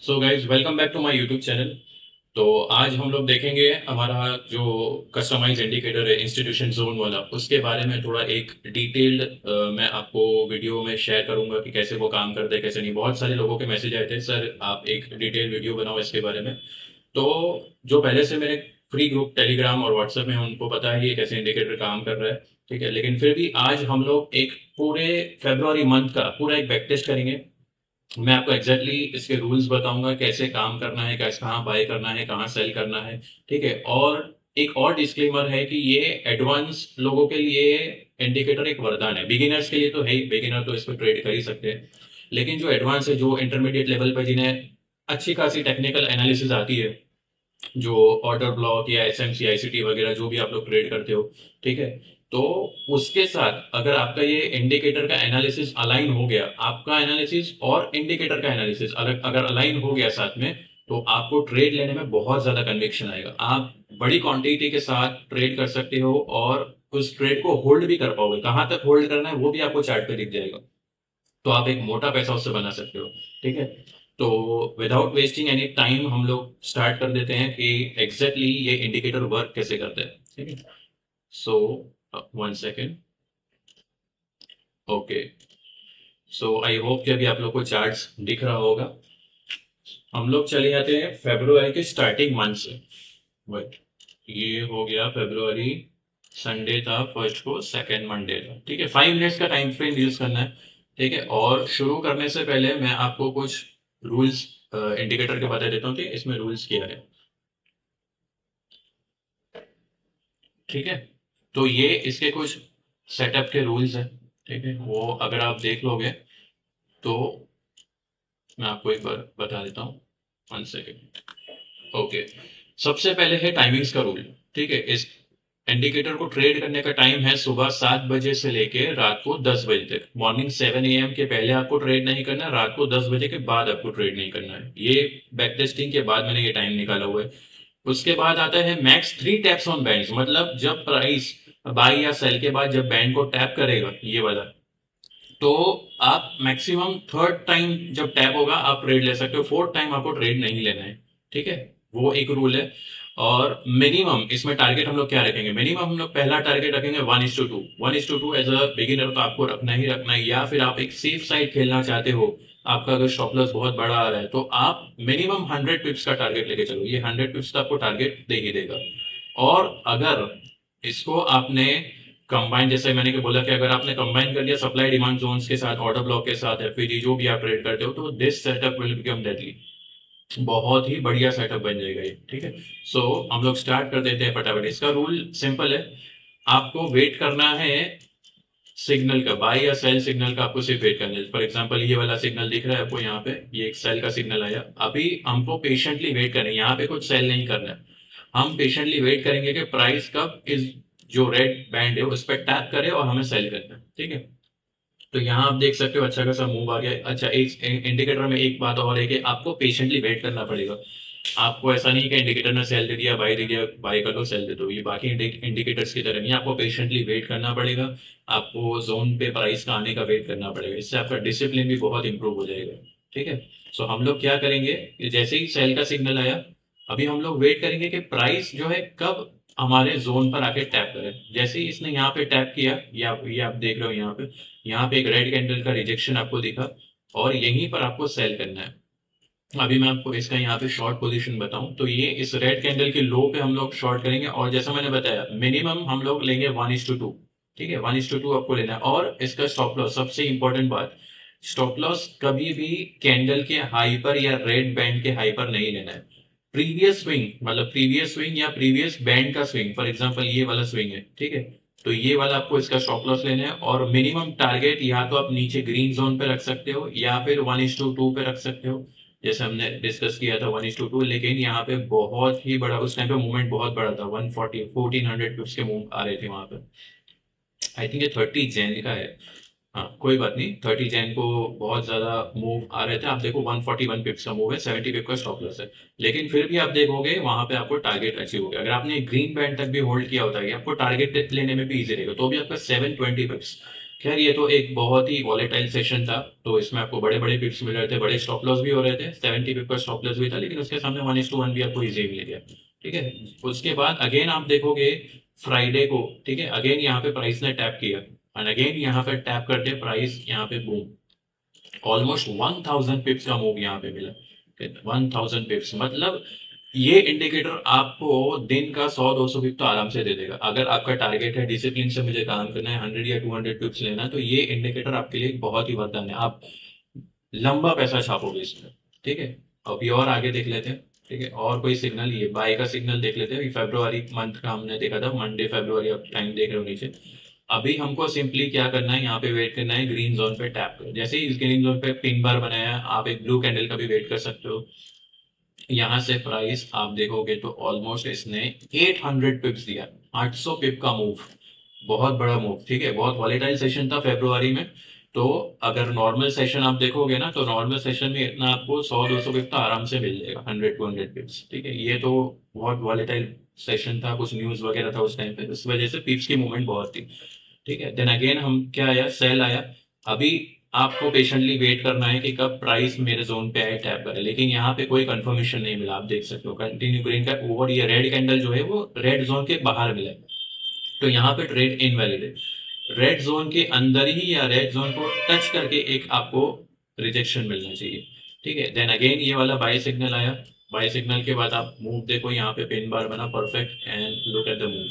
So guys welcome back to my YouTube channel. तो आज हम लोग देखेंगे हमारा जो कस्टमाइज इंडिकेटर है इंस्टीट्यूशन जोन वाला, उसके बारे में थोड़ा एक डिटेल्ड मैं आपको वीडियो में शेयर करूंगा कि कैसे वो काम करते हैं कैसे नहीं। बहुत सारे लोगों के मैसेज आए थे, सर आप एक डिटेल वीडियो बनाओ इसके बारे में। तो जो पहले से मेरे फ्री ग्रुप टेलीग्राम और व्हाट्सएप में हैं, उनको पता है ये कैसे इंडिकेटर काम कर रहा है। ठीक है, लेकिन फिर भी आज हम लोग एक पूरे फेब्रुआरी मंथ का पूरा एक बैक टेस्ट करेंगे। मैं आपको एग्जैक्टली इसके रूल्स बताऊंगा, कैसे काम करना है, कैसे कहाँ बाय करना है, कहाँ सेल करना है। ठीक है, और एक और डिस्क्लेमर है कि ये एडवांस लोगों के लिए इंडिकेटर एक वरदान है। बिगिनर्स के लिए तो है ही, बिगिनर तो इसको ट्रेड कर ही सकते हैं। लेकिन जो एडवांस है, जो इंटरमीडिएट लेवल पर जिन्हें अच्छी खासी टेक्निकल एनालिसिस आती है, जो ऑर्डर ब्लॉक या एसएमसी आईसीटी वगैरह जो भी आप लोग ट्रेड करते हो, ठीक है, तो उसके साथ अगर आपका ये इंडिकेटर का एनालिसिस अलाइन हो गया, आपका एनालिसिस और इंडिकेटर का एनालिसिस अगर अगर अलाइन हो गया साथ में, तो आपको ट्रेड लेने में बहुत ज्यादा कन्विक्शन आएगा। आप बड़ी क्वांटिटी के साथ ट्रेड कर सकते हो और उस ट्रेड को होल्ड भी कर पाओगे। कहाँ तक होल्ड करना है वो भी आपको चार्ट पे दिख जाएगा। तो आप एक मोटा पैसा उससे बना सकते हो। ठीक है, तो विदाउट वेस्टिंग एनी टाइम हम लोग स्टार्ट कर देते हैं कि एग्जैक्टली ये इंडिकेटर वर्क कैसे करता है। ठीक है, सो 1 second. Okay, so I hope कि अभी आप लोग को चार्ट्स दिख रहा होगा। हम लोग चले जाते हैं फेब्रुआरी के स्टार्टिंग मंथ से। वेट, ये हो गया फेब्रुआरी। संडे था फर्स्ट को, सेकेंड मंडे था। ठीक है, 5 मिनट्स का टाइम फ्रेम यूज करना है। ठीक है, और शुरू करने से पहले मैं आपको कुछ रूल्स इंडिकेटर के बता देता हूँ कि इसमें रूल्स क्या है। ठीक है, तो ये इसके कुछ सेटअप के रूल्स हैं। ठीक है, वो अगर आप देख लोगे तो मैं आपको एक बार बता देता हूँ। 1 सेकेंड। ओके, सबसे पहले है टाइमिंग्स का रूल। ठीक है, इस इंडिकेटर को ट्रेड करने का टाइम है सुबह 7 बजे से लेके रात को 10 बजे तक। मॉर्निंग 7 AM के पहले आपको ट्रेड नहीं करना, रात को 10 बजे के बाद आपको ट्रेड नहीं करना है। ये बैक टेस्टिंग के बाद मैंने ये टाइम निकाला हुआ है। उसके बाद आता है मैक्स 3 टैप्स ऑन बैंड, मतलब जब प्राइस बाई या सेल के बाद जब बैंड को टैप करेगा ये वाला, तो आप मैक्सिमम थर्ड टाइम जब टैप होगा आप ट्रेड ले सकते हो, फोर्थ टाइम आपको ट्रेड नहीं लेना है। ठीक है, वो एक रूल है। और मिनिमम इसमें टारगेट हम लोग क्या रखेंगे, मिनिमम हम लोग पहला टारगेट रखेंगे 1:2। 1:2 एज अ बिगिनर तो आपको रखना ही रखना है, या फिर आप एक सेफ साइड खेलना चाहते हो, आपका अगर स्टॉप लॉस बहुत बड़ा आ रहा है, तो आप मिनिमम 100 पिप्स का टारगेट लेके चलो। ये 100 पिप्स का आपको टारगेट दे ही देगा। और अगर इसको आपने कंबाइन, जैसे मैंने के बोला कि अगर आपने कंबाइन कर लिया सप्लाई डिमांड जोन्स के साथ, ऑर्डर ब्लॉक के साथ, एफपीजी जो भी आप ट्रेड करते हो, तो this setup will become deadly. बहुत ही बढ़िया सेटअप बन जाएगा ये। ठीक है, सो हम लोग स्टार्ट कर देते हैं फटाफट। इसका रूल सिंपल है, आपको वेट करना है सिग्नल का, बाय या सेल सिग्नल का आपको सिर्फ वेट करना है। फॉर एग्जांपल ये वाला सिग्नल दिख रहा है आपको यहाँ पे, ये एक सेल का सिग्नल आया। अभी हमको पेशेंटली वेट करना है, यहाँ पे कुछ सेल नहीं करना है। हम पेशेंटली वेट करेंगे कि प्राइस कब इस जो रेड बैंड है उस पर टैप करे और हमें सेल करना है। ठीक है, तो यहाँ आप देख सकते हो अच्छा खासा मूव आ गया। अच्छा, एक इंडिकेटर में एक बात और है कि आपको पेशेंटली वेट करना पड़ेगा। आपको ऐसा नहीं कि इंडिकेटर ने सेल दे दिया, बाय कर लो सेल दे दो। ये बाकी इंडिकेटर्स की तरह नहीं, आपको पेशेंटली वेट करना पड़ेगा। आपको जोन पे प्राइस का आने का वेट करना पड़ेगा, इससे आपका डिसिप्लिन भी बहुत इंप्रूव हो जाएगा। ठीक है, सो हम लोग क्या करेंगे कि जैसे ही सेल का सिग्नल आया, अभी हम लोग वेट करेंगे कि प्राइस जो है कब हमारे जोन पर आके टैप करे। जैसे ही इसने यहाँ पे टैप किया, ये आप देख रहे हो यहाँ पे एक रेड कैंडल का रिजेक्शन आपको दिखा, और यहीं पर आपको सेल करना है। अभी मैं आपको इसका यहाँ पे शॉर्ट पोजीशन बताऊं तो ये इस रेड कैंडल के लो पे हम लोग शॉर्ट करेंगे, और जैसा मैंने बताया मिनिमम हम लोग लेंगे 1:2। ठीक है, 1:2 आपको लेना है। और इसका स्टॉप लॉस, सबसे इंपॉर्टेंट बात, स्टॉप लॉस कभी भी कैंडल के हाई पर या रेड बैंड के हाई पर नहीं लेना है। प्रीवियस स्विंग, मतलब प्रीवियस स्विंग या प्रीवियस बैंड का स्विंग, फॉर एग्जांपल ये वाला स्विंग है, ठीक है, तो ये वाला आपको इसका स्टॉप लॉस लेना है। और मिनिमम टारगेट या तो आप नीचे ग्रीन जोन पे रख सकते हो या फिर 1:2 पे रख सकते हो, जैसे हमने डिस्कस किया था 1:2। लेकिन यहाँ पे बहुत ही बड़ा उस टाइम पे मूवमेंट बहुत बड़ा था, 140 1400 पिप्स के मूव आ रहे थे वहां पे। आई थिंक ये 30 जैन का है। हाँ कोई बात नहीं, 30 जैन को बहुत ज्यादा मूव आ रहे थे। आप देखो 141 पिप्स का मूव है, 70 पिप का स्टॉप लॉस है। लेकिन फिर भी आप देखोगे वहां पे आपको टारगेट अचीव हो गया। अगर आपने ग्रीन बैंड तक भी होल्ड किया होता है, आपको टारगेट लेने में भी इजी रहेगा। तो भी आपका 720 पिप्स खैर ये तो एक बहुत ही वॉलेटाइल सेशन था, तो इसमें आपको बड़े-बड़े पिप्स मिल रहे थे, बड़े स्टॉप लॉस भी हो रहे थे, 70 पिप का स्टॉप लॉस भी था, लेकिन उसके सामने 1:1 भी आपको ईज़िली मिल गया, ठीक है? उसके बाद अगेन आप देखोगे फ्राइडे को, ठीक है? अगेन यहाँ पे प्राइस ने टैप किया एंड अगेन यहाँ पे टैप करके प्राइस यहाँ पे बूम, ऑलमोस्ट 1000 पिप्स का मूव यहाँ पे मिला, 1000 पिप्स मतलब ये इंडिकेटर आपको दिन का 100-200 पिप तो आराम से दे देगा। अगर आपका टारगेट है डिसिप्लिन से मुझे काम करना है, 100 या 200 पिप्स लेना है, तो ये इंडिकेटर आपके लिए बहुत ही वरदान है। आप लंबा पैसा छापोगे इसमें, ठीक है? अभी और आगे देख लेते हैं, ठीक है? और कोई सिग्नल, ये बाय का सिग्नल देख लेते हैं। अभी फरवरी मंथ का हमने देखा था, मंडे फरवरी, आप टाइम देख रहे हो नीचे। अभी हमको सिंपली क्या करना है, यहाँ पे वेट करना है ग्रीन जोन पे टैप करो। जैसे ही इस ग्रीन जोन पे पिन बार बनाया, आप एक ब्लू कैंडल का भी वेट कर सकते हो। यहाँ से प्राइस आप देखोगे तो ऑलमोस्ट इसने 800 पिप्स दिया, 800 पिप का मूव, बहुत बड़ा मूव, ठीक है? बहुत वॉलेटाइल सेशन था फरवरी में। तो अगर नॉर्मल सेशन आप देखोगे ना, तो नॉर्मल सेशन में इतना आपको 100-200 पिप तो आराम से मिल जाएगा, 100-200 पिप्स, ठीक है? ये तो बहुत वॉलेटाइल सेशन था, कुछ न्यूज वगैरह था उस टाइम पे, इस वजह से पिप्स की मूवमेंट बहुत थी, ठीक है? देन अगेन हम क्या आया, सेल आया। अभी आपको पेशेंटली वेट करना है कि कब प्राइस मेरे जोन पे आए, टैप करे, लेकिन यहाँ पे कोई कंफर्मेशन नहीं मिला। आप देख सकते हो कंटिन्यू ग्रीन का ओवर, ये रेड कैंडल जो है वो रेड जोन के बाहर मिला है, तो यहाँ पे ट्रेड इनवैलिड है। रेड जोन के अंदर ही या रेड जोन को टच करके एक आपको रिजेक्शन मिलना चाहिए, ठीक है? देन अगेन ये वाला बाय सिग्नल आया। बाय सिग्नल के बाद आप मूव देखो, यहाँ पे पिन बार बना perfect and look at the move,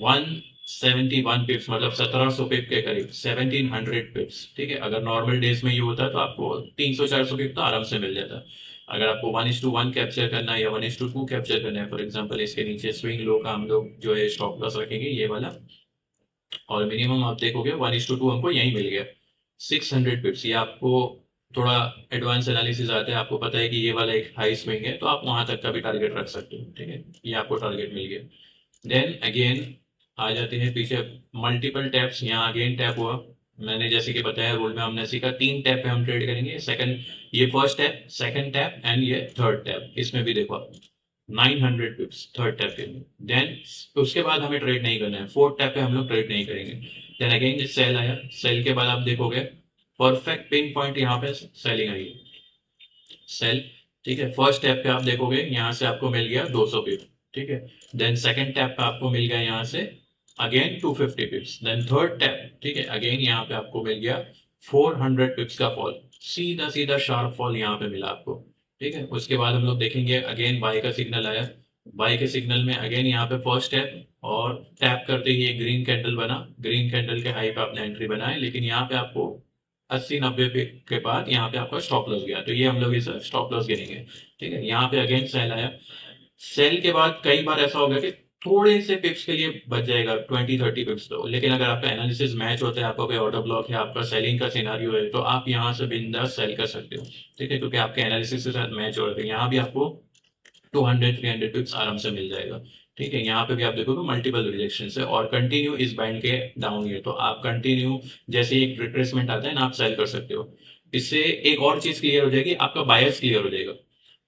171 पिप्स, मतलब 1700 पिप के करीब, 1700 पिप्स, ठीक है? अगर नॉर्मल डेज में ये होता तो आपको 300-400 पिप तो आराम से मिल जाता। अगर आपको 1:1 कैप्चर करना है या 1:2 कैप्चर करना है, फॉर एग्जांपल इसके नीचे स्विंग लो का हम लोग जो है स्टॉप लॉस रखेंगे ये वाला, और मिनिमम आप देखोगे 1:2 हमको यही मिल गया, 600 पिप्स। ये आपको थोड़ा एडवांस एनालिसिस आता है, आपको पता है कि ये वाला एक हाई स्विंग है, तो आप वहां तक का भी टारगेट रख सकते हो, ठीक है? ये आपको टारगेट मिल गया। देन अगेन आ जाते हैं पीछे, मल्टीपल टैप्स, यहाँ अगेन टैप हुआ। मैंने जैसे कि बताया रूल में हमने सीखा 3 टैप पे हम ट्रेड करेंगे, सेकंड, ये first tap, second tap and ये थर्ड टैप। इसमें भी देखो आप 900 पिप्स थर्ड टैप पे, देन उसके बाद हमें ट्रेड नहीं करना है, फोर्थ टैप पे हम लोग ट्रेड नहीं करेंगे। देन अगेन सेल आया, सेल के बाद आप देखोगे परफेक्ट पिन पॉइंट यहाँ पे सेलिंग आई, सेल, ठीक है? फर्स्ट टैप पे आप देखोगे यहाँ से आपको मिल गया 200 पिप, ठीक है? देन सेकंड टैप पे आपको मिल गया यहाँ से again 250 pips, then third tap, ठीक है? अगेन यहाँ पे आपको मिल गया 400 पिप्स का फॉल, सीधा सीधा शार्प फॉल यहाँ पे मिला आपको, ठीक है? उसके बाद हम लोग देखेंगे अगेन बाय का सिग्नल आया। बाय के सिग्नल में अगेन यहाँ पे फर्स्ट टैप, और टैप करते ही एक ग्रीन कैंडल बना, ग्रीन कैंडल के हाई पे आपने एंट्री बनाए, लेकिन यहाँ पे आपको 80-90 पे के बाद यहाँ पे आपका स्टॉप लॉस गया, तो ये हम लोग इसे स्टॉप लॉस गिनेंगे, ठीक है? यहाँ पे अगेन सेल आया। सेल के बाद कई बार ऐसा होगा कि थोड़े से पिप्स के लिए बच जाएगा, 20-30 पिप्स तो, लेकिन अगर आपका एनालिसिस मैच होता है, आपका कोई ऑर्डर ब्लॉक है, आपका सेलिंग का सिनारियो है, तो आप यहाँ से बिंदास सेल कर सकते हो, ठीक है? क्योंकि आपके एनालिसिस के साथ मैच हो रहा है, यहाँ भी आपको 200-300 पिप्स आराम से मिल जाएगा, ठीक है? यहाँ पे भी आप देखोगे मल्टीपल रिजेक्शन है और कंटिन्यू इस बैंड के डाउन है, तो आप कंटिन्यू जैसे ही एक रिट्रेसमेंट आता है ना, आप सेल कर सकते हो। इससे एक और चीज क्लियर हो जाएगी, आपका बायस क्लियर हो जाएगा।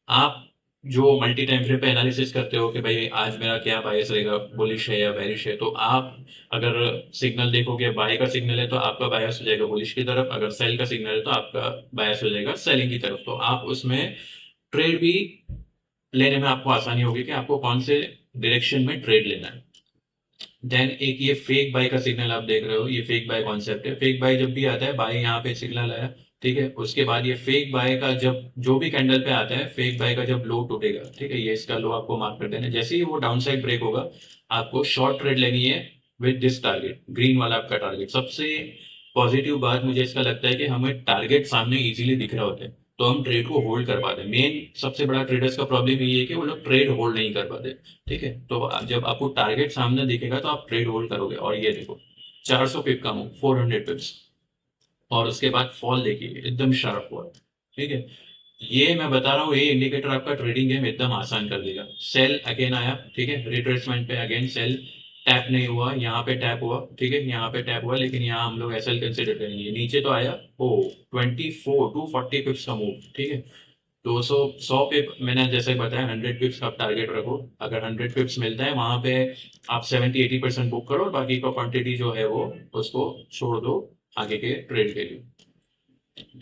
आप जो मल्टी टाइम फ्रेम पे एनालिसिस करते हो कि भाई आज मेरा क्या बायस रहेगा, बुलिश है या बेरिश है, तो आप अगर सिग्नल देखोगे बाय का सिग्नल है तो आपका बायस हो जाएगा बुलिश की तरफ, अगर सेल का सिग्नल है तो आपका बायस हो जाएगा सेलिंग की तरफ, तो आप उसमें ट्रेड भी लेने में आपको आसानी होगी कि आपको कौन से डायरेक्शन में ट्रेड लेना है। देन एक ये फेक बाय का सिग्नल आप देख रहे हो, ये फेक बाय कॉन्सेप्ट है। फेक बाय जब भी आता है, बाय यहाँ पे सिग्नल आया, ठीक है? उसके बाद ये फेक बाय का जब जो भी कैंडल पे आता है, फेक बाय का जब लो टूटेगा, ठीक है? ये इसका लो आपको मार्क कर देना है। जैसे ही वो डाउन साइड ब्रेक होगा, आपको शॉर्ट ट्रेड लेनी है विद दिस टारगेट, ग्रीन वाला आपका टारगेट। सबसे पॉजिटिव बात मुझे इसका लगता है कि हमें टारगेट सामने इजीली दिख रहा होता है, तो हम ट्रेड को होल्ड कर पाते हैं। मेन सबसे बड़ा ट्रेडर्स का प्रॉब्लम ये है कि वो लोग ट्रेड होल्ड नहीं कर पाते, ठीक है? तो जब आपको टारगेट सामने दिखेगा तो आप ट्रेड होल्ड करोगे, और ये देखो 400 पिप का मूव, 400 पिप्स, और उसके बाद फॉल देखिए एकदम शार्प फॉल, ठीक है? ये मैं बता रहा हूँ, ये इंडिकेटर आपका ट्रेडिंग गेम एकदम आसान कर देगा। सेल अगेन आया, ठीक है? रिट्रेसमेंट पे अगेन सेल, टैप नहीं हुआ, यहाँ पे टैप हुआ, ठीक है? यहाँ पे टैप हुआ, लेकिन यहाँ हम लोग एसएल कंसिडर करेंगे। नीचे तो आया, ओ 24 240 पिप्स का मूव, ठीक है? 200 100 पिप मैंने जैसे बताया 100 पिप्स का आप टारगेट रखो। अगर 100 पिप्स मिलता है वहां पे आप 70-80% बुक करो और बाकी का क्वांटिटी जो है वो उसको छोड़ दो आगे के ट्रेड के लिए।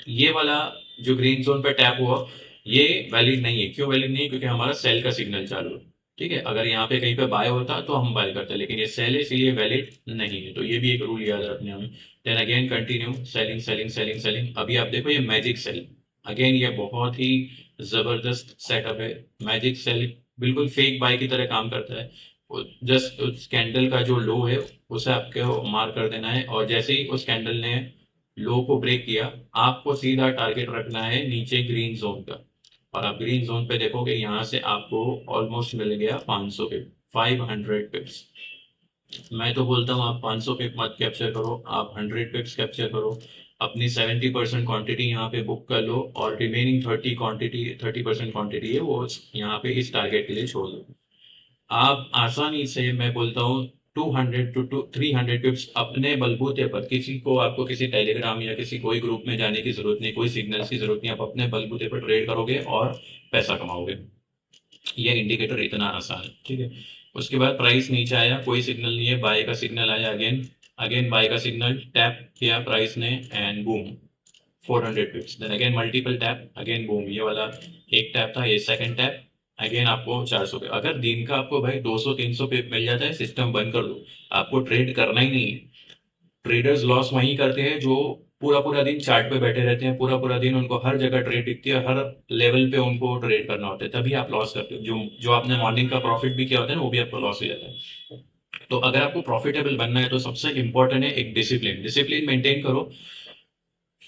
ये वाला जो ग्रीन जोन पे टैप हुआ ये वैलिड नहीं है। क्यों वैलिड नहीं है? क्योंकि हमारा सेल का सिग्नल चालू है। ठीक है, अगर यहाँ पे कहीं पे बाय होता तो हम बाय करते, लेकिन ये सेल है इसलिए वैलिड नहीं है। तो ये भी एक रूल याद रखने हमें। Then again continue selling selling selling selling. अभी आप देखो ये मैजिक सेल, अगेन ये बहुत ही जबरदस्त सेटअप है। मैजिक सेल बिल्कुल फेक बाय की तरह काम करता है। जस्ट उस कैंडल का जो लो है उसे आपको मार कर देना है, और जैसे ही उस कैंडल ने लो को ब्रेक किया आपको सीधा टारगेट रखना है नीचे ग्रीन जोन का। और आप ग्रीन जोन पे देखोगे यहाँ से आपको ऑलमोस्ट मिल गया 500 पिप, 500 पिप्स। मैं तो बोलता हूँ आप 500 पिप मत कैप्चर करो, आप 100 पिप्स कैप्चर करो। अपनी 70% क्वांटिटी यहाँ पे बुक कर लो और रिमेनिंग 30% क्वांटिटी है वो यहाँ पे इस टारगेट के लिए छोड़ दो। आप आसानी से, मैं बोलता हूँ 200 to 300 पिप्स अपने बलबूते पर, किसी को आपको किसी टेलीग्राम या किसी कोई ग्रुप में जाने की जरूरत नहीं, कोई सिग्नल्स की जरूरत नहीं, आप अपने बलबूते पर ट्रेड करोगे और पैसा कमाओगे। ये इंडिकेटर इतना आसान है। ठीक है, उसके बाद प्राइस नीचे आया, कोई सिग्नल नहीं है, बाय का सिग्नल आया, अगेन अगेन बाय का सिग्नल, टैप किया प्राइस ने and boom 400 pips. Then again multiple tap, again boom, ये वाला एक टैप था, ये सेकंड टैप, अगेन आपको 400 पे। अगर दिन का आपको भाई 200-300 पे मिल जाता है सिस्टम बंद कर दो, आपको ट्रेड करना ही नहीं है। ट्रेडर्स लॉस वहीं करते हैं जो पूरा पूरा दिन चार्ट पे बैठे रहते हैं, पूरा पूरा दिन उनको हर जगह ट्रेड दिखती है, हर लेवल पे उनको ट्रेड करना होता है, तभी आप लॉस करते हो। जो जो आपने मॉर्निंग का प्रॉफिट भी किया होता है ना वो भी आपको लॉस हो जाता है। तो अगर आपको प्रॉफिटेबल बनना है तो सबसे इंपॉर्टेंट है एक डिसिप्लिन। डिसिप्लिन मेंटेन करो,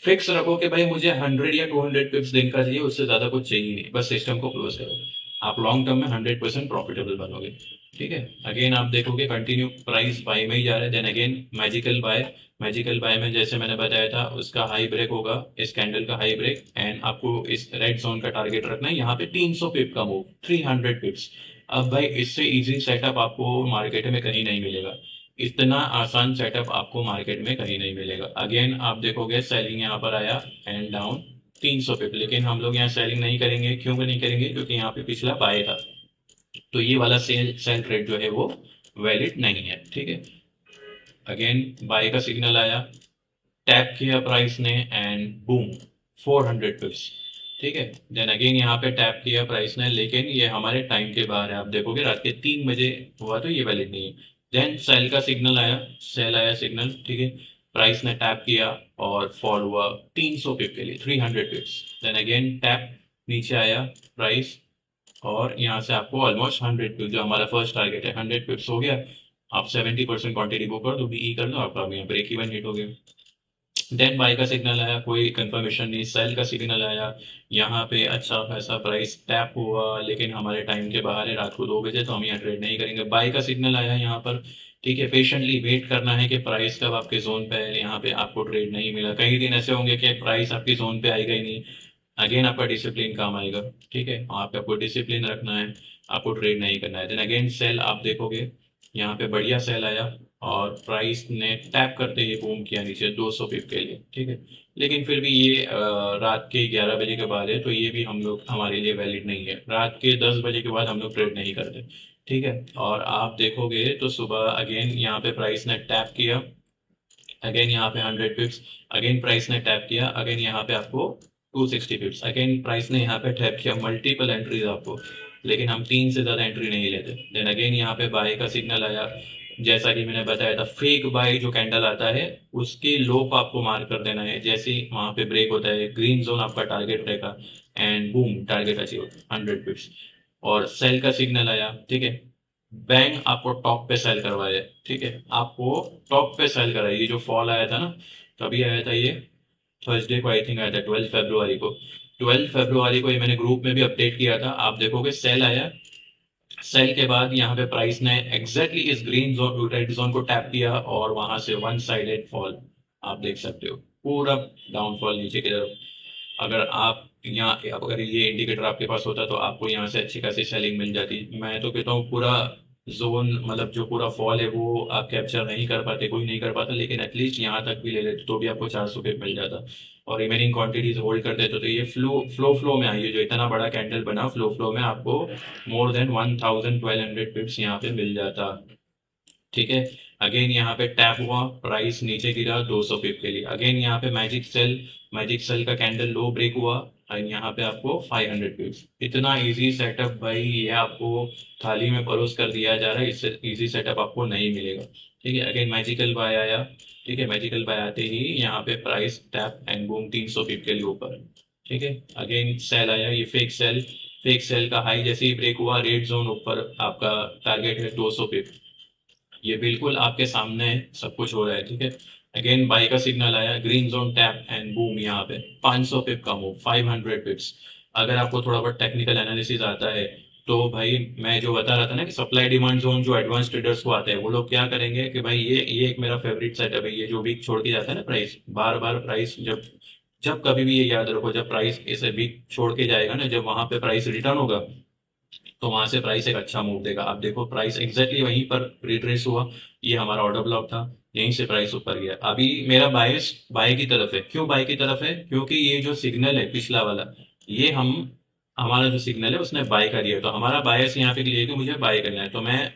फिक्स रखो कि भाई मुझे 100 या 200 पिप्स दिन का चाहिए, उससे ज्यादा कुछ चाहिए नहीं, बस सिस्टम को क्लोज करो। आप लॉन्ग टर्म में 100% प्रॉफिटेबल बनोगे। ठीक है, अगेन आप देखोगे कंटिन्यू प्राइस बाय में ही जा रहा है। Then again magical buy, magical buy में जैसे मैंने बताया था उसका हाई ब्रेक होगा, इस कैंडल का हाई ब्रेक, एंड आपको इस रेड जोन का टारगेट रखना है यहाँ पे 300 पिप का मूव, 300 पिप्स। अब भाई इससे इजी सेटअप आपको मार्केट में कहीं नहीं मिलेगा, इतना आसान सेटअप आपको मार्केट में कहीं नहीं मिलेगा। अगेन आप देखोगे सेलिंग यहाँ पर आया एंड डाउन 300 पे, लेकिन हम लोग यहाँ सेलिंग नहीं करेंगे। क्यों नहीं करेंगे? क्योंकि यहाँ पे पिछला बाय था, तो ये वाला सेल सेल ट्रेड जो है वो वैलिड नहीं है। ठीक है, अगेन बाय का सिग्नल आया, टैप किया प्राइस ने एंड बूम 400 पिप्स। ठीक है, देन अगेन यहाँ पे टैप किया प्राइस ने, लेकिन ये हमारे टाइम के बाहर है। आप देखोगे रात के 3 बजे हुआ तो ये वैलिड नहीं है। देन सेल का सिग्नल आया, सेल आया सिग्नल। ठीक है, प्राइस ने टैप किया और फॉल हुआ 300 पिप के लिए, 300 पिप्स। देन अगेन टैप, नीचे आया प्राइस, और यहाँ से आपको ऑलमोस्ट 100 पिप, जो हमारा फर्स्ट टारगेट है 100 पिप्स हो गया। आप 70% क्वांटिटी बुक कर दो, बीई कर दो, आपका ब्रेक इवन हिट हो गया। देन बाय का सिग्नल आया, कोई कंफर्मेशन नहीं, सेल का सिग्नल आया, यहाँ पे अच्छा खासा प्राइस टैप हुआ, लेकिन हमारे टाइम के बाहर है, रात को 2 बजे, तो हम यहाँ ट्रेड नहीं करेंगे। बाय का सिग्नल आया यहाँ पर, ठीक है, पेशेंटली वेट करना है कि प्राइस कब आपके जोन पे है। यहाँ पे आपको ट्रेड नहीं मिला, कई दिन ऐसे होंगे कि प्राइस आपकी जोन पे आएगा ही नहीं। अगेन आपका डिसिप्लिन काम आएगा। ठीक है, वहाँ पे आपको डिसिप्लिन रखना है, आपको ट्रेड नहीं करना है। देन अगेन सेल आप देखोगे, यहाँ पे बढ़िया सेल आया और प्राइस ने टैप करते ही बूम किया नीचे 200 पिप के लिए। ठीक है, लेकिन फिर भी ये रात के 11 बजे के बाद है, तो ये भी हम लोग हमारे लिए वैलिड नहीं है। रात के 10 बजे के बाद हम लोग ट्रेड नहीं करते। ठीक है, और आप देखोगे तो सुबह अगेन यहाँ पे प्राइस ने टैप किया, अगेन यहाँ पे 100 पिप्स, अगेन प्राइस ने टैप किया, अगेन यहाँ पे आपको 260 पिप्स, अगेन प्राइस ने यहाँ पे टैप किया, मल्टीपल एंट्रीज आपको, लेकिन हम 3 से ज़्यादा एंट्री नहीं लेते। देन अगेन यहाँ पे बाय का सिग्नल आया, जैसा कि मैंने बताया था फेक बाय जो कैंडल आता है उसके लो को आपको मार्क कर देना है। जैसे ही वहाँ पे ब्रेक होता है ग्रीन जोन आपका टारगेट रहेगा एंड बूम टारगेट अचीव 100 पिप्स। और सेल का सिग्नल आया, ठीक है, बैंक आपको टॉप पे सेल करवाया है। ठीक है, आपको टॉप पे सेल कराया। ये जो फॉल आया था ना, कभी आया था ये? थर्सडे को आई थिंक आया था, 12 फरवरी को। 12 फरवरी को ये मैंने ग्रुप में भी अपडेट किया था। आप देखोगे सेल आया, सेल के बाद यहाँ पे प्राइस ने एग्जैक्टली इस ग्रीन जोन रेड जोन को टैप किया और वहां से वन साइडेड फॉल आप देख सकते हो, पूरा डाउनफॉल नीचे की तरफ। अगर आप यहाँ, अगर ये इंडिकेटर आपके पास होता तो आपको यहाँ से अच्छी खासी सेलिंग मिल जाती। मैं तो कहता हूँ पूरा जोन मतलब जो पूरा फॉल है वो आप कैप्चर नहीं कर पाते, कोई नहीं कर पाता, लेकिन एटलीस्ट यहाँ तक भी ले लेते तो भी आपको 400 पिप मिल जाता और रिमेनिंग क्वांटिटीज होल्ड कर देते। तो ये फ्लो में आई है, जो इतना बड़ा कैंडल बना फ्लो में आपको मोर देन 1200 पिप्स यहाँ पे मिल जाता। ठीक है, अगेन यहाँ पे टैप हुआ, प्राइस नीचे गिरा 200 पिप के लिए। अगेन यहाँ पे मैजिक सेल का कैंडल लो ब्रेक हुआ एंड यहाँ पे आपको 500 पिप्स। इतना इजी सेटअप भाई ये आपको थाली में परोस कर दिया जा रहा है, इससे इजी सेटअप आपको नहीं मिलेगा। ठीक है, अगेन मैजिकल बाय आया। ठीक है, मैजिकल बाय आते ही यहाँ पे प्राइस टैप एंड बूम 300 पिप के लिए ऊपर। ठीक है, अगेन सेल आया, ये फेक सेल का हाई जैसे ही ब्रेक हुआ, रेड जोन ऊपर आपका टारगेट है 200 पिप। ये बिल्कुल आपके सामने सब कुछ हो रहा है। ठीक है, अगेन बाई का सिग्नल आया, green zone tap and boom, यहाँ पे 500 पिप का मूव, 500 पिप्स। अगर आपको थोड़ा बहुत टेक्निकल एनालिसिस आता है तो भाई मैं जो बता रहा था ना कि सप्लाई डिमांड जोन जो एडवांस ट्रेडर्स को आता है वो लोग क्या करेंगे कि भाई ये एक मेरा फेवरेट सेटअप है, ये जो वीक छोड़ के जाता है ना प्राइस, बार बार प्राइस जब जब कभी भी ये याद रखो, जब प्राइस इसे वीक छोड़ के जाएगा ना, जब वहां पे प्राइस रिटर्न होगा तो वहां से प्राइस एक अच्छा मूव देगा। आप देखो प्राइस एग्जैक्टली वहीं पर रिट्रेस हुआ, ये हमारा ऑर्डर ब्लॉक था, यहीं से प्राइस ऊपर गया। अभी मेरा बायस बाय की तरफ है। क्यों बाय की तरफ है? क्योंकि ये जो सिग्नल है पिछला वाला, ये हमारा जो सिग्नल है उसने बाय का दिया है, तो हमारा बायस यहाँ पे क्लियर है कि मुझे बाय करना है, तो मैं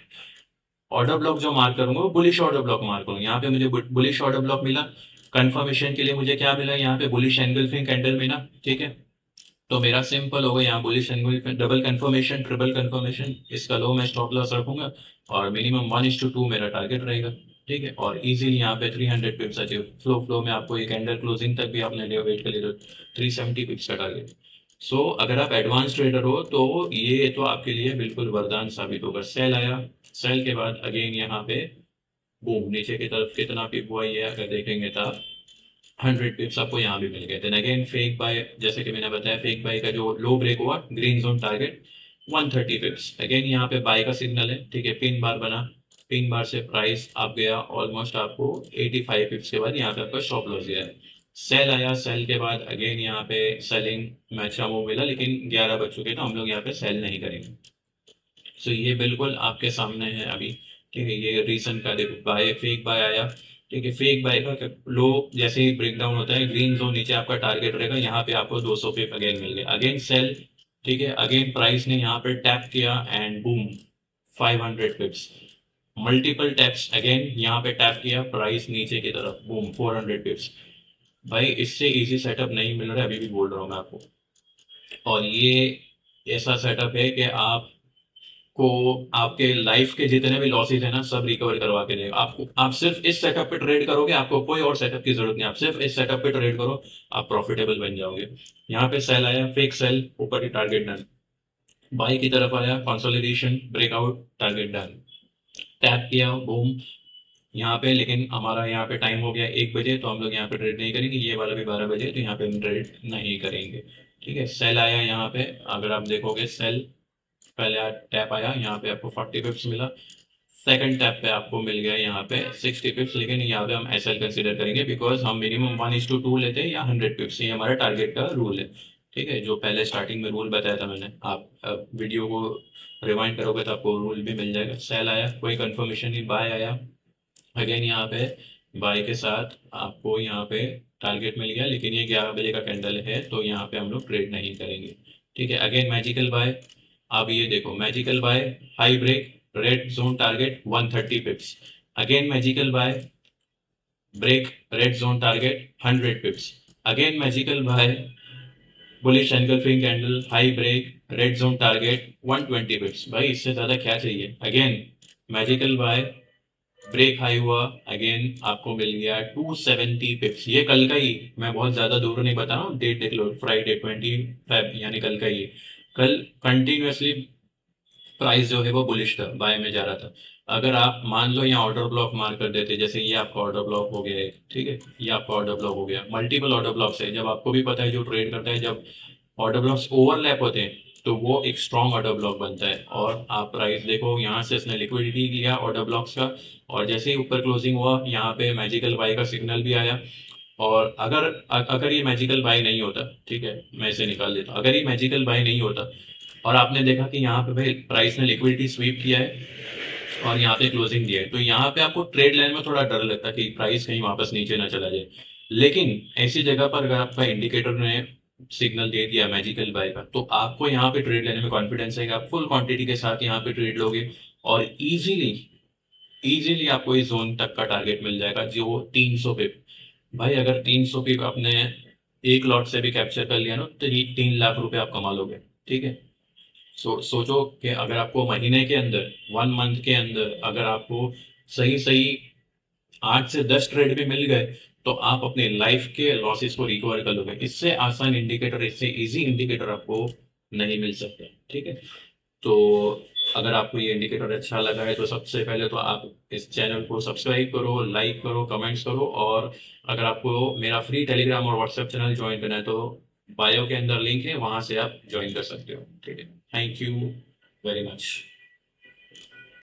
ऑर्डर ब्लॉक जो मार्क करूंगा वो बुलिश ऑर्डर ब्लॉक मार्क करूंगा। यहाँ पे मुझे बुलिश ऑर्डर ब्लॉक मिला, कंफर्मेशन के लिए मुझे क्या मिला, यहाँ पे बुलिश एंगल्फिंग कैंडल मिला। ठीक है, तो मेरा सिंपल होगा, यहाँ bullish angle double confirmation triple confirmation, इसका लो मैं स्टॉप लॉस रखूंगा और मिनिमम 1:2 मेरा टारगेट रहेगा। ठीक है, और इजीली यहाँ पे 300 पिप्स अचीव। फ्लो में आपको एक कैंडल क्लोजिंग तक भी आपने डे वेट कर लिया तो 370 पिप्स का टारगेट। सो अगर आप एडवांस ट्रेडर हो तो ये तो आपके लिए बिल्कुल वरदान साबित होगा। सेल आया, सेल के बाद अगेन यहाँ पे बूम, नीचे की तरफ कितना पिप हुआ ये अगर देखेंगे तो 100 पिप्स आपको यहाँ भी मिल गए। देन अगेन फेक बाय, जैसे कि मैंने बताया फेक बाय का जो लो ब्रेक हुआ green zone target 130 pips. Again यहाँ पे बाय का सिग्नल है। ठीक है, पिन बार बना, पिन बार से प्राइस आप गया ऑलमोस्ट आपको 85 पिप्स के बाद यहाँ पे आपका स्टॉप लॉस गया है। सेल आया, सेल के बाद अगेन यहाँ पे सेलिंग में अच्छा मूव मिला, लेकिन 11 बज चुके तो हम लोग यहाँ पे सेल नहीं करेंगे। सो ये बिल्कुल आपके सामने है अभी। ठीक है, ये रीसेंट का देखो बाय, फेक बाय आया। ठीक है, फेक बाय का लो जैसे ही ब्रेक डाउन होता है, ग्रीन जोन नीचे आपका टारगेट रहेगा, यहाँ पे आपको 200 पे अगेन मिल गया, अगेन सेल। ठीक है, अगेन प्राइस ने यहाँ पे टैप किया and boom 500 पिप्स, multiple taps, again यहाँ पे टैप किया, प्राइस नीचे की तरफ बूम 400 पिप्स। भाई इससे इजी सेटअप नहीं मिल रहा है, अभी भी बोल रहा हूँ मैं आपको। और ये ऐसा सेटअप है कि आप को आपके लाइफ के जितने भी लॉसेस है ना सब रिकवर करवा के देगा आपको। आप सिर्फ इस सेटअप पे ट्रेड करोगे, आपको कोई और सेटअप की जरूरत नहीं, आप सिर्फ इस सेटअप पे ट्रेड करो, आप प्रॉफिटेबल बन जाओगे। यहाँ पे सेल आया, फेक सेल, ऊपर की टारगेट डन। बाई की तरफ आया, consolidation breakout, target done. Tap किया, बूम यहाँ पे, लेकिन हमारा यहाँ पे टाइम हो गया 1 बजे, तो हम लोग यहाँ पे ट्रेड नहीं करेंगे, ये वाला भी 12 बजे, तो यहाँ पे हम ट्रेड नहीं करेंगे। ठीक है, सेल आया यहाँ पे, अगर आप देखोगे सेल पहले टैप आया, यहाँ पे आपको 40 पिप्स मिला, सेकंड टैप पे आपको मिल गया यहाँ पे 60 पिप्स, लेकिन यहाँ पे हम एसएल कंसीडर करेंगे बिकॉज हम मिनिमम 1:2 लेते हैं या 100 पिप्स, ये हमारा टारगेट का रूल है। ठीक है, जो पहले स्टार्टिंग में रूल बताया था मैंने, आप वीडियो को रिवाइंड करोगे तो आपको रूल भी मिल जाएगा। सेल आया, कोई कंफर्मेशन नहीं, बाय आया, अगेन यहाँ पे बाय के साथ आपको यहाँ पे टारगेट मिल गया, लेकिन ये 11 बजे का कैंडल है तो यहाँ पे हम लोग ट्रेड नहीं करेंगे। ठीक है, अगेन मैजिकल बाय, आप ये देखो magical buy, high break, red zone target 130 pips, again magical buy, break, red zone target 100 pips, again magical buy, bullish engulfing candle, high break, red zone target 120 pips. भाई इससे ज्यादा क्या चाहिए? Again magical buy, break high हुआ, again आपको मिल गया 270 पिप्स। ये कल का ही, मैं बहुत ज्यादा दूर नहीं बता रहा हूँ, डेट देख लो, फ्राइडे 20 फेब, यानी कल का ही है। कल कंटिन्यूअसली प्राइस जो है वो बुलिश था, बाय में जा रहा था। अगर आप मान लो यहाँ ऑर्डर ब्लॉक मार कर देते, जैसे ये आपका ऑर्डर ब्लॉक हो गया है, ठीक है, ये आपका ऑर्डर ब्लॉक हो गया, मल्टीपल ऑर्डर ब्लॉक्स है, जब आपको भी पता है जो ट्रेड करता है, जब ऑर्डर ब्लॉक्स ओवरलैप होते हैं तो वो एक स्ट्रॉन्ग ऑर्डर ब्लॉक बनता है। और आप प्राइस देखो, यहाँ से इसने लिक्विडिटी लिया ऑर्डर ब्लॉक्स का, और जैसे ही ऊपर क्लोजिंग हुआ यहाँ पे मैजिकल बाय का सिग्नल भी आया। और अगर अगर ये मैजिकल बाय नहीं होता, ठीक है, मैं इसे निकाल देता हूँ, अगर ये मैजिकल बाय नहीं होता और आपने देखा कि यहाँ पे भाई प्राइस ने लिक्विडिटी स्वीप किया है, और यहाँ पे क्लोजिंग दिया है, तो यहाँ पे आपको ट्रेड लाइन में थोड़ा डर लगता है कि प्राइस कहीं वापस नीचे ना चला जाए। लेकिन ऐसी जगह पर अगर आपका इंडिकेटर ने सिग्नल दे दिया मैजिकल बाय का, तो आपको यहाँ पे ट्रेड लेने में कॉन्फिडेंस है कि आप फुल क्वांटिटी के साथ यहाँ पे ट्रेड लोगे और इजीली इजीली आपको इस जोन तक का टारगेट मिल जाएगा जो 300 पे। भाई अगर 300 पिप आपने एक लॉट से भी कैप्चर कर लिया ना, तो 3 लाख रुपए आप कमा लोगे। ठीक है। सोचो कि अगर आपको महीने के अंदर 1 मंथ के अंदर अगर आपको सही सही 8 से 10 ट्रेड भी मिल गए, तो आप अपने लाइफ के लॉसेस को रिकवर कर लोगे। इससे आसान इंडिकेटर, इससे इजी इंडिकेटर आपको नहीं मिल सकता। ठीक है। तो अगर आपको ये इंडिकेटर अच्छा लगा है तो सबसे पहले तो आप इस चैनल को सब्सक्राइब करो, लाइक करो, कमेंट्स करो, और अगर आपको मेरा फ्री टेलीग्राम और व्हाट्सएप चैनल ज्वाइन करना है तो बायो के अंदर लिंक है, वहां से आप ज्वाइन कर सकते हो। ठीक है। Thank you very much.